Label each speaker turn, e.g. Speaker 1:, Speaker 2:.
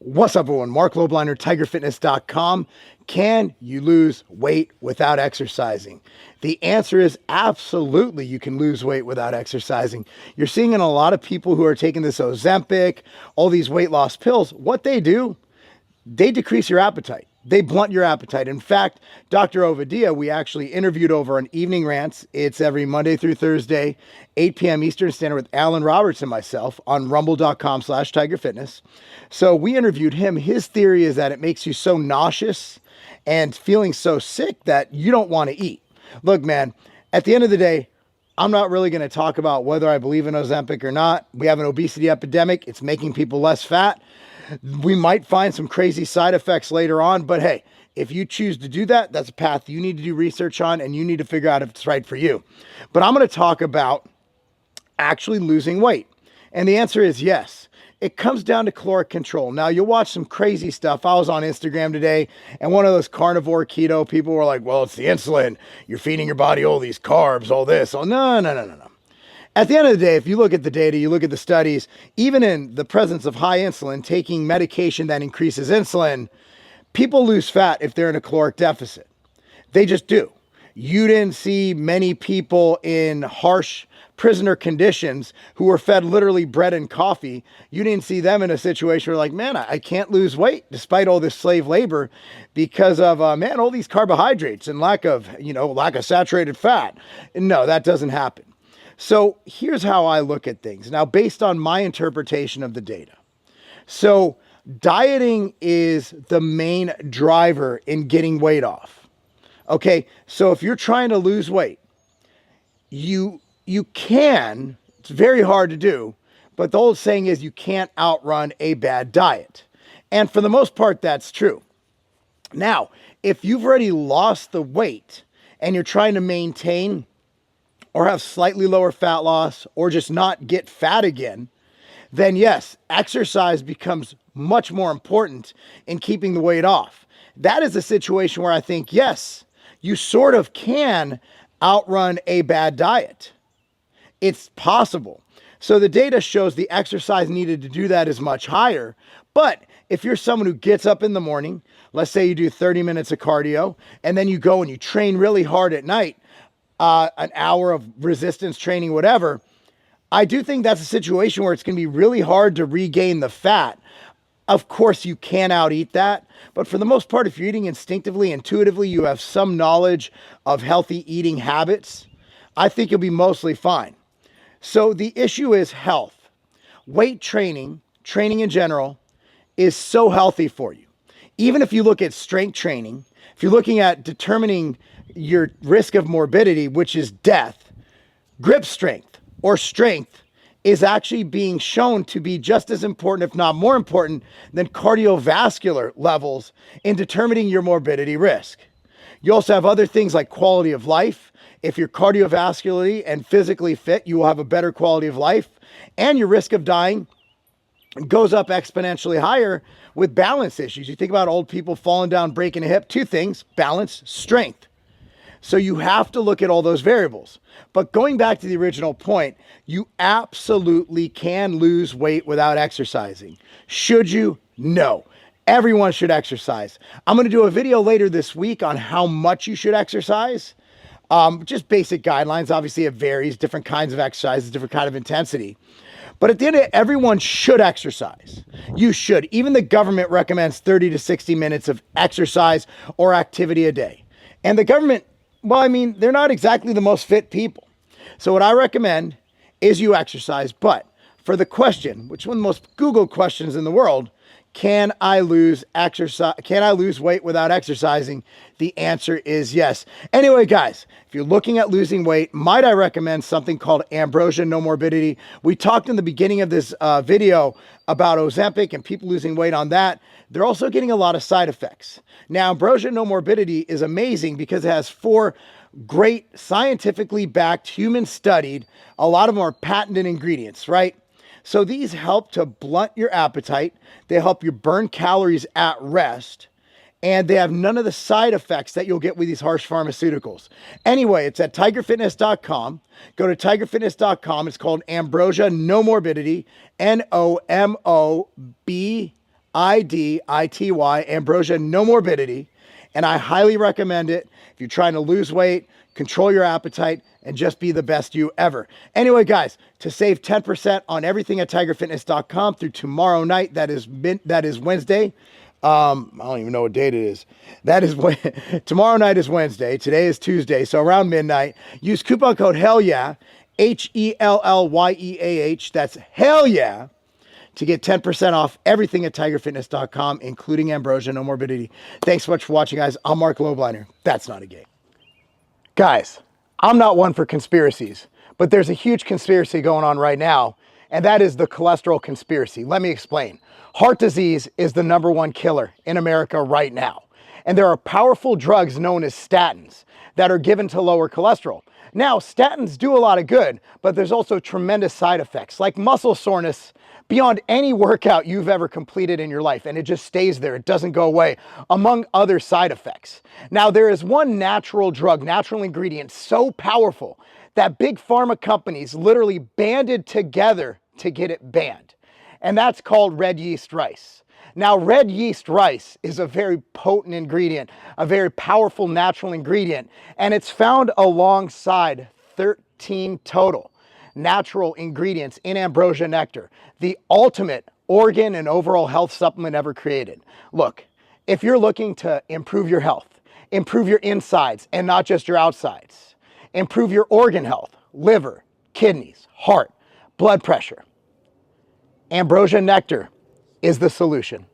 Speaker 1: What's up, everyone? Marc Lobliner, tigerfitness.com. Can you lose weight without exercising? The answer is absolutely you can lose weight without exercising. You're seeing in a lot of people who are taking this Ozempic, all these weight loss pills, what they do, they decrease your appetite. They blunt your appetite. In fact, Dr. Ovadia, we actually interviewed over on Evening Rants. It's every Monday through Thursday, 8 p.m. Eastern Standard with Alan Roberts and myself on rumble.com/tigerfitness. So we interviewed him. His theory is that it makes you so nauseous and feeling so sick that you don't want to eat. Look, man, at the end of the day, I'm not really going to talk about whether I believe in Ozempic or not. We have an obesity epidemic. It's making people less fat. We might find some crazy side effects later on, but hey, if you choose to do that, that's a path you need to do research on and you need to figure out if it's right for you. But I'm going to talk about actually losing weight. And the answer is yes. It comes down to caloric control. Now, you'll watch some crazy stuff. I was on Instagram today, and one of those carnivore keto people were like, well, it's the insulin. You're feeding your body all these carbs, all this. Oh, no. At the end of the day, if you look at the data, you look at the studies, even in the presence of high insulin, taking medication that increases insulin, people lose fat if they're in a caloric deficit. They just do. You didn't see many people in harsh prisoner conditions who were fed literally bread and coffee. You didn't see them in a situation where like, man, I can't lose weight despite all this slave labor because of, all these carbohydrates and lack of saturated fat. No, that doesn't happen. So here's how I look at things. Now, based on my interpretation of the data. So dieting is the main driver in getting weight off. Okay, so if you're trying to lose weight, you can, it's very hard to do, but the old saying is you can't outrun a bad diet. And for the most part, that's true. Now, if you've already lost the weight and you're trying to maintain or have slightly lower fat loss, or just not get fat again, then yes, exercise becomes much more important in keeping the weight off. That is a situation where I think, yes, you sort of can outrun a bad diet. It's possible. So the data shows the exercise needed to do that is much higher. But if you're someone who gets up in the morning, let's say you do 30 minutes of cardio, and then you go and you train really hard at night, an hour of resistance training, whatever, I do think that's a situation where it's going to be really hard to regain the fat. Of course, you can out eat that, but for the most part, if you're eating instinctively, intuitively, you have some knowledge of healthy eating habits, I think you'll be mostly fine. So the issue is health. Weight training in general, is so healthy for you. Even if you look at strength training, if you're looking at determining your risk of morbidity, which is death, grip strength or strength is actually being shown to be just as important, if not more important, than cardiovascular levels in determining your morbidity risk. You also have other things like quality of life. If you're cardiovascularly and physically fit, you will have a better quality of life, and your risk of dying goes up exponentially higher with balance issues. You think about old people falling down, breaking a hip, two things: balance, strength. So you have to look at all those variables. But going back to the original point, you absolutely can lose weight without exercising. Should you? No. Everyone should exercise. I'm going to do a video later this week on how much you should exercise. Just basic guidelines. Obviously, it varies. Different kinds of exercises, different kind of intensity. But at the end of it, everyone should exercise. You should. Even the government recommends 30 to 60 minutes of exercise or activity a day. And the government, they're not exactly the most fit people. So what I recommend is you exercise. But for the question, which is one of the most Googled questions in the world, can I lose weight without exercising? The answer is yes. Anyway, guys, if you're looking at losing weight, might I recommend something called Ambrosia No Morbidity? We talked in the beginning of this video about Ozempic and people losing weight on that. They're also getting a lot of side effects. Now, Ambrosia No Morbidity is amazing because it has 4 great scientifically backed, human studied, a lot of them are patented ingredients, right? So these help to blunt your appetite. They help you burn calories at rest. And they have none of the side effects that you'll get with these harsh pharmaceuticals. Anyway, it's at tigerfitness.com. Go to tigerfitness.com. It's called Ambrosia No Morbidity, NOMOBIDITY. IDITY, Ambrosia No Morbidity. And I highly recommend it if you're trying to lose weight, control your appetite, and just be the best you ever. Anyway, guys, to save 10% on everything at tigerfitness.com through tomorrow night, that is Wednesday. I don't even know what date it is. Tomorrow night is Wednesday. Today is Tuesday. So around midnight, use coupon code HELLYEAH, HELLYEAH. That's hell yeah, to get 10% off everything at tigerfitness.com, including Ambrosia No Morbidity. Thanks so much for watching, guys. I'm Marc Lobliner. That's not a game. Guys, I'm not one for conspiracies, but there's a huge conspiracy going on right now, and that is the cholesterol conspiracy. Let me explain. Heart disease is the #1 killer in America right now. And there are powerful drugs known as statins that are given to lower cholesterol. Now, statins do a lot of good, but there's also tremendous side effects like muscle soreness beyond any workout you've ever completed in your life, and it just stays there. It doesn't go away, among other side effects. Now, there is one natural drug, natural ingredient, so powerful that big pharma companies literally banded together to get it banned, and that's called red yeast rice. Now, red yeast rice is a very potent ingredient, a very powerful natural ingredient, and it's found alongside 13 total natural ingredients in ambrosia nectar, the ultimate organ and overall health supplement ever created. Look, if you're looking to improve your health, improve your insides and not just your outsides, improve your organ health, liver, kidneys, heart, blood pressure, ambrosia nectar is the solution.